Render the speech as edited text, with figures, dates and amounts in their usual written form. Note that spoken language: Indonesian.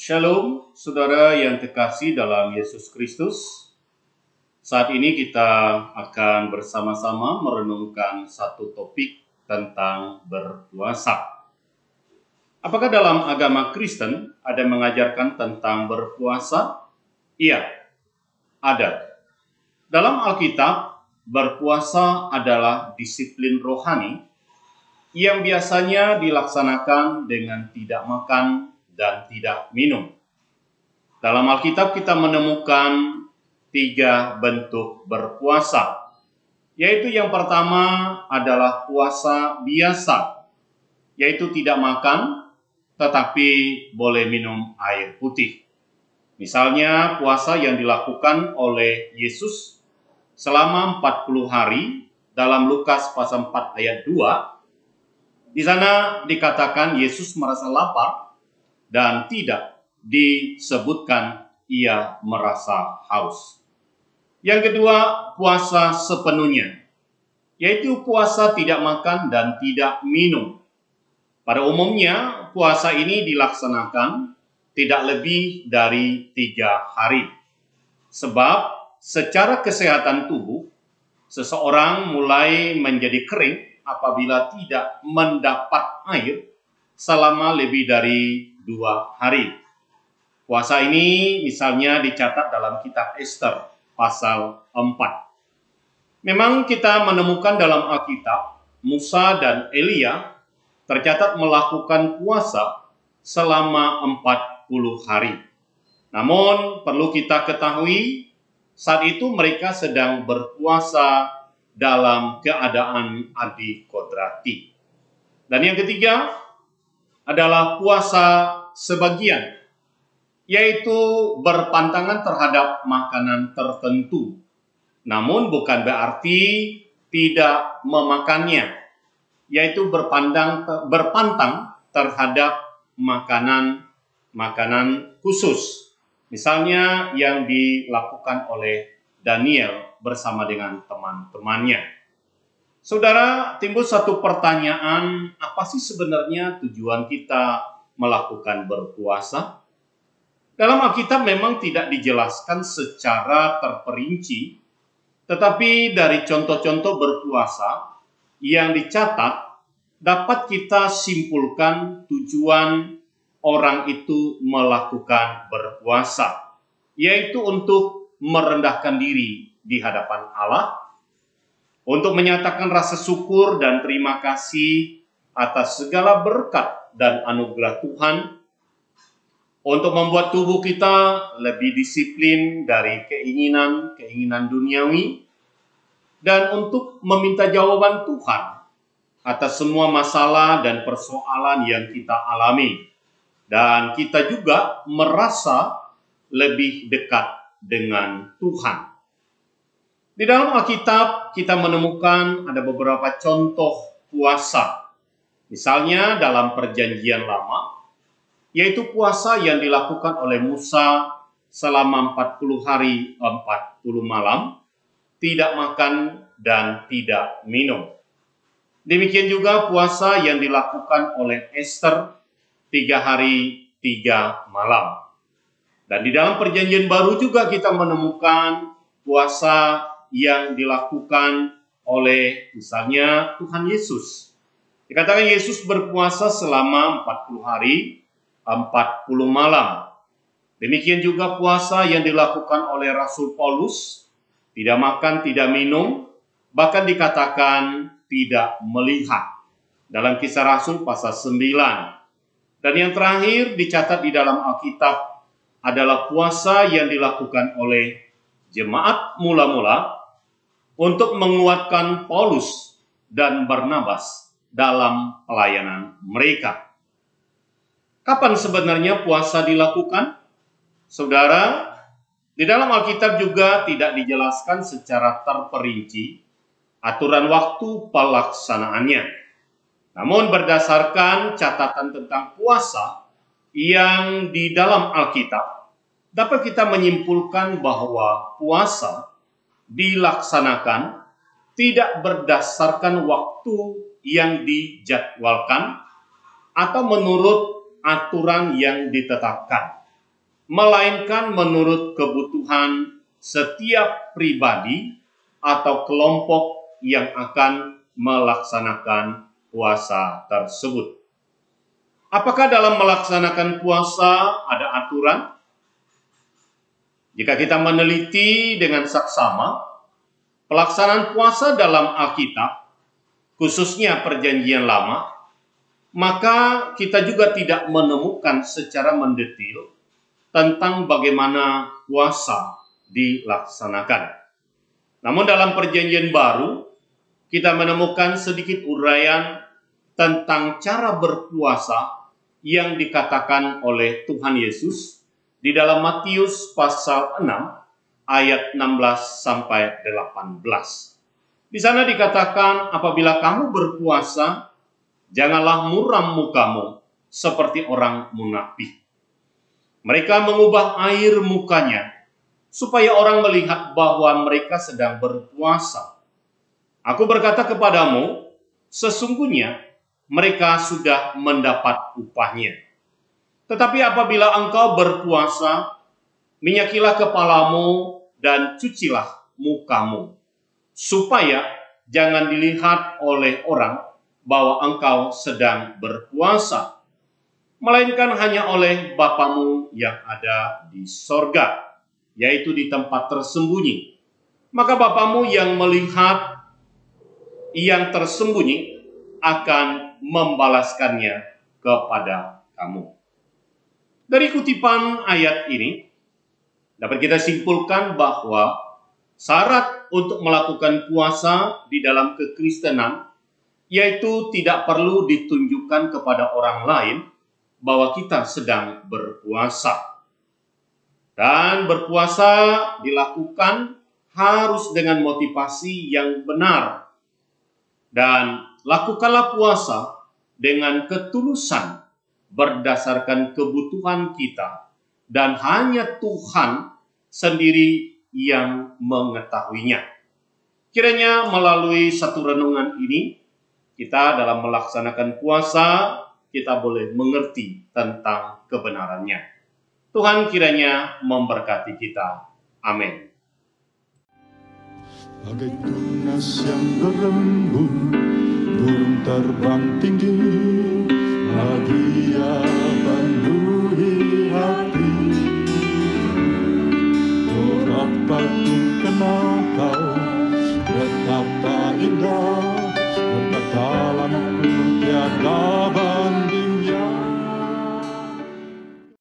Shalom, saudara yang terkasih dalam Yesus Kristus. Saat ini kita akan bersama-sama merenungkan satu topik tentang berpuasa. Apakah dalam agama Kristen ada mengajarkan tentang berpuasa? Iya, ada. Dalam Alkitab, berpuasa adalah disiplin rohani yang biasanya dilaksanakan dengan tidak makan dan tidak minum. Dalam Alkitab kita menemukan 3 bentuk berpuasa, yaitu yang pertama adalah puasa biasa, yaitu tidak makan tetapi boleh minum air putih. Misalnya puasa yang dilakukan oleh Yesus selama 40 hari dalam Lukas pasal 4 ayat 2. Di sana dikatakan Yesus merasa lapar dan tidak disebutkan ia merasa haus. Yang kedua, puasa sepenuhnya, yaitu puasa tidak makan dan tidak minum. Pada umumnya, puasa ini dilaksanakan tidak lebih dari 3 hari. Sebab secara kesehatan tubuh, seseorang mulai menjadi kering apabila tidak mendapat air selama lebih dari 2 hari. Puasa ini misalnya dicatat dalam kitab Ester pasal 4. Memang kita menemukan dalam Alkitab Musa dan Elia tercatat melakukan puasa selama 40 hari. Namun perlu kita ketahui saat itu mereka sedang berpuasa dalam keadaan adikodrati. Dan yang ketiga adalah puasa sebagian, yaitu berpantangan terhadap makanan tertentu, namun bukan berarti tidak memakannya, yaitu berpantang terhadap makanan khusus, misalnya yang dilakukan oleh Daniel bersama dengan teman-temannya. Saudara, timbul satu pertanyaan, apa sih sebenarnya tujuan kita melakukan berpuasa? Dalam Alkitab memang tidak dijelaskan secara terperinci, tetapi dari contoh-contoh berpuasa yang dicatat dapat kita simpulkan tujuan orang itu melakukan berpuasa, yaitu untuk merendahkan diri di hadapan Allah, untuk menyatakan rasa syukur dan terima kasih atas segala berkat dan anugerah Tuhan, untuk membuat tubuh kita lebih disiplin dari keinginan duniawi, dan untuk meminta jawaban Tuhan atas semua masalah dan persoalan yang kita alami. Dan kita juga merasa lebih dekat dengan Tuhan. Di dalam Alkitab kita menemukan ada beberapa contoh puasa. Misalnya dalam Perjanjian Lama, yaitu puasa yang dilakukan oleh Musa selama 40 hari 40 malam, tidak makan dan tidak minum. Demikian juga puasa yang dilakukan oleh Ester 3 hari 3 malam. Dan di dalam Perjanjian Baru juga kita menemukan puasa yang dilakukan oleh misalnya Tuhan Yesus. Dikatakan Yesus berpuasa selama 40 hari 40 malam. Demikian juga puasa yang dilakukan oleh Rasul Paulus, tidak makan, tidak minum, bahkan dikatakan tidak melihat. Dalam Kisah Rasul pasal 9. Dan yang terakhir dicatat di dalam Alkitab adalah puasa yang dilakukan oleh jemaat mula-mula untuk menguatkan Paulus dan Barnabas dalam pelayanan mereka. Kapan sebenarnya puasa dilakukan? Saudara, di dalam Alkitab juga tidak dijelaskan secara terperinci aturan waktu pelaksanaannya. Namun berdasarkan catatan tentang puasa yang di dalam Alkitab, dapat kita menyimpulkan bahwa puasa dilaksanakan tidak berdasarkan waktu yang dijadwalkan atau menurut aturan yang ditetapkan. melainkan menurut kebutuhan setiap pribadi atau kelompok yang akan melaksanakan puasa tersebut. Apakah dalam melaksanakan puasa ada aturan? Jika kita meneliti dengan saksama, pelaksanaan puasa dalam Alkitab, khususnya Perjanjian Lama, maka kita juga tidak menemukan secara mendetil tentang bagaimana puasa dilaksanakan. Namun dalam Perjanjian Baru, kita menemukan sedikit uraian tentang cara berpuasa yang dikatakan oleh Tuhan Yesus di dalam Matius pasal 6 ayat 16 sampai 18. Di sana dikatakan, apabila kamu berpuasa, janganlah muram mukamu seperti orang munafik. Mereka mengubah air mukanya supaya orang melihat bahwa mereka sedang berpuasa. Aku berkata kepadamu, sesungguhnya mereka sudah mendapat upahnya. Tetapi apabila engkau berpuasa, minyakilah kepalamu dan cucilah mukamu, supaya jangan dilihat oleh orang bahwa engkau sedang berpuasa, melainkan hanya oleh Bapamu yang ada di sorga, yaitu di tempat tersembunyi. Maka Bapamu yang melihat yang tersembunyi akan membalaskannya kepada kamu. Dari kutipan ayat ini, dapat kita simpulkan bahwa syarat untuk melakukan puasa di dalam kekristenan, yaitu tidak perlu ditunjukkan kepada orang lain bahwa kita sedang berpuasa. Dan berpuasa dilakukan harus dengan motivasi yang benar. Dan lakukanlah puasa dengan ketulusan berdasarkan kebutuhan kita, dan hanya Tuhan sendiri yang mengetahuinya. Kiranya melalui satu renungan ini, kita dalam melaksanakan puasa, kita boleh mengerti tentang kebenarannya. Tuhan kiranya memberkati kita. Amin. Bagai tunas yang berembun, burung terbang tinggi, bahagia